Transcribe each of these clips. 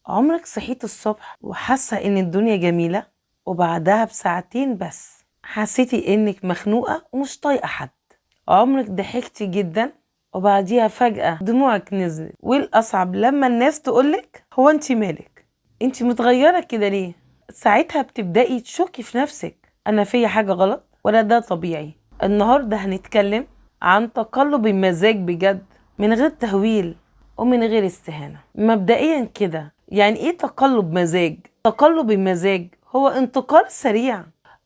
عمرك صحيت الصبح وحاسة إن الدنيا جميلة وبعدها بساعتين بس حسيتي إنك مخنوقة ومش طايقة حد؟ عمرك ضحكتي جدا وبعديها فجأة دموعك نزلت؟ والأصعب لما الناس تقولك هو انتي مالك؟ انتي متغيرة كده ليه؟ ساعتها بتبدأي تشكي في نفسك، أنا فيا حاجة غلط ولا ده طبيعي؟ النهاردة هنتكلم عن تقلب المزاج بجد، من غير تهويل ومن غير استهانة. مبدئيا كده، يعني ايه تقلب مزاج؟ تقلب المزاج هو انتقال سريع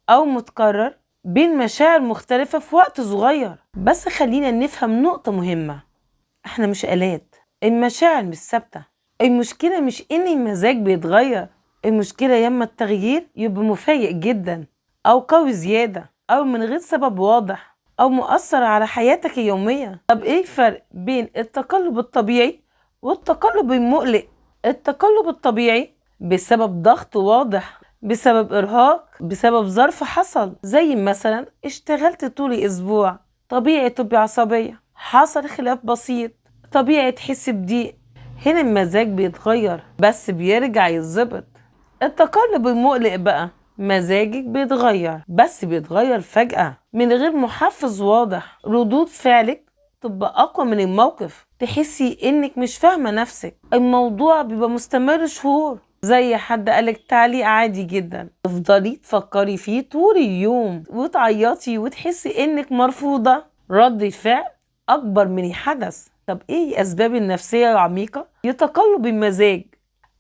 او متكرر بين مشاعر مختلفة في وقت صغير. بس خلينا نفهم نقطة مهمة، احنا مش آلات، المشاعر مش ثابتة. المشكلة مش ان المزاج بيتغير، المشكلة ياما التغيير يبقى مفاجئ جدا او قوي زيادة او من غير سبب واضح او مؤثر على حياتك اليومية. طب ايه الفرق بين التقلب الطبيعي والتقلب المقلق؟ التقلب الطبيعي بسبب ضغط واضح، بسبب إرهاق، بسبب ظرف حصل، زي مثلا اشتغلت طول الأسبوع، طبيعي تبقي عصبية. حصل خلاف بسيط، طبيعي تحسي بضيق. هنا المزاج بيتغير بس بيرجع يتظبط. التقلب المقلق بقى، مزاجك بيتغير بس بيتغير فجأة من غير محفز واضح. ردود فعلك تبقى أقوى من الموقف، تحسي إنك مش فاهمة نفسك. الموضوع بيبقى مستمر شهور، زي حد قالك تعليق عادي جدا تفضلي تفكري فيه طول اليوم وتعيطي وتحسي إنك مرفوضة. رد فعل أكبر من الحدث. طب إيه أسباب النفسية العميقة لتقلب المزاج؟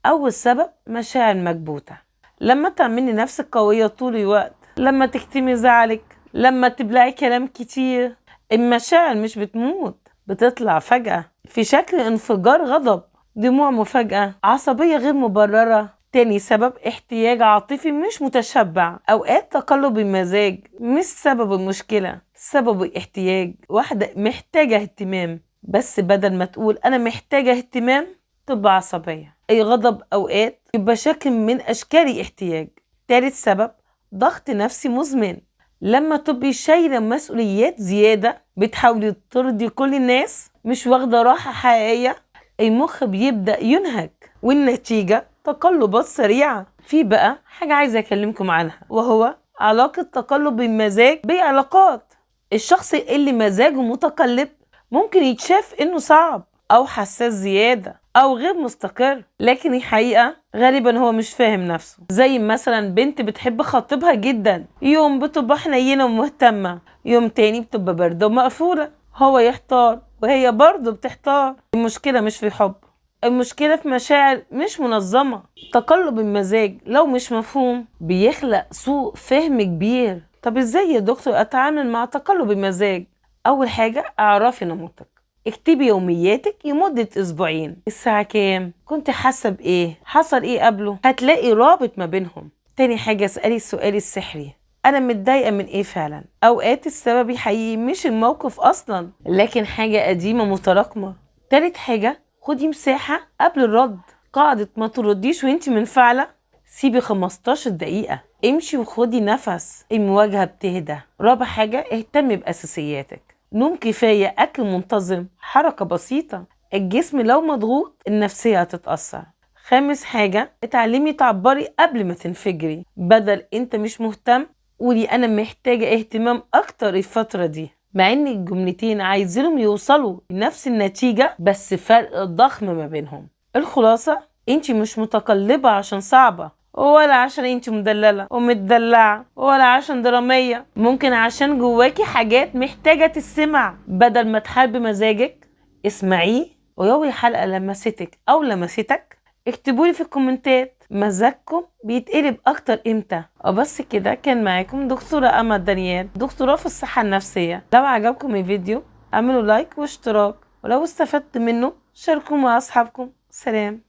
أول سبب مشاعر مكبوتة. لما تعملي نفسك قوية طول الوقت، لما تكتمي زعلك، لما تبلعي كلام كتير، المشاعر مش بتموت، بتطلع فجأة في شكل انفجار غضب، دموع مفاجأة، عصبية غير مبررة. تاني سبب احتياج عاطفي مش متشبع. أوقات تقلب المزاج مش سبب المشكلة، سبب الاحتياج. واحدة محتاجة اهتمام بس بدل ما تقول أنا محتاجة اهتمام تبقى عصبية. أي غضب أوقات يبقى شكل من أشكال الاحتياج. تالت سبب ضغط نفسي مزمن. لما تبقي شايلة مسؤوليات زيادة، بتحاولي ترضي كل الناس، مش واخدة راحة حقيقية، المخ بيبدأ ينهك والنتيجة تقلبات سريعة. في بقى حاجة عايزة أكلمكم عنها، وهو علاقة تقلب المزاج بعلاقات. الشخص اللي مزاجه متقلب ممكن يتشاف إنه صعب أو حساس زيادة أو غير مستقر، لكن الحقيقة غالبا هو مش فاهم نفسه. زي مثلا بنت بتحب خطيبها جدا، يوم بتبقى حنينة ومهتمة، يوم تاني بتبقى باردة ومقفولة. هو يحتار وهي برضه بتحتار. المشكلة مش في حب، المشكلة في مشاعر مش منظمة. تقلب المزاج لو مش مفهوم بيخلق سوء فهم كبير. طب ازاي يا دكتور اتعامل مع تقلب المزاج؟ اول حاجة اعرفي نمطك، اكتبي يومياتك لمدة اسبوعين. الساعة كام؟ كنت حاسة بايه؟ حصل ايه قبله؟ هتلاقي رابط ما بينهم. تاني حاجة اسألي السؤال السحري، انا متضايقة من ايه فعلا؟ اوقات السبب حقيقي مش الموقف اصلا، لكن حاجة قديمة متراكمة. تالت حاجة خدي مساحة قبل الرد. قاعدة ما ترديش وانتي منفعلة، سيبي 15 دقيقة، امشي وخدي نفس، المواجهة بتهدى. رابع حاجة اهتمي بأساسياتك، نوم كفاية، أكل منتظم، حركة بسيطة. الجسم لو مضغوط النفسية هتتأثر. خامس حاجة اتعلمي تعبري قبل ما تنفجري. بدل انت مش مهتم، قولي انا محتاجة اهتمام اكتر الفترة دي. مع ان الجملتين عايزينهم يوصلوا لنفس النتيجة بس فرق ضخم ما بينهم. الخلاصة، انت مش متقلبة عشان صعبة، ولا عشان انت مدللة ومتدلعة، ولا عشان درامية. ممكن عشان جواكي حاجات محتاجة تسمع. بدل ما تحاربي مزاجك اسمعيه. ولو الحلقة لمستك او لمستك اكتبولي في الكومنتات مزاجكم بيتقلب اكتر امتى. وبس كده، كان معاكم دكتورة أمل دانيال، دكتوراه في الصحة النفسية. لو عجبكم الفيديو اعملوا لايك واشتراك، ولو استفدت منه شاركوه مع اصحابكم. سلام.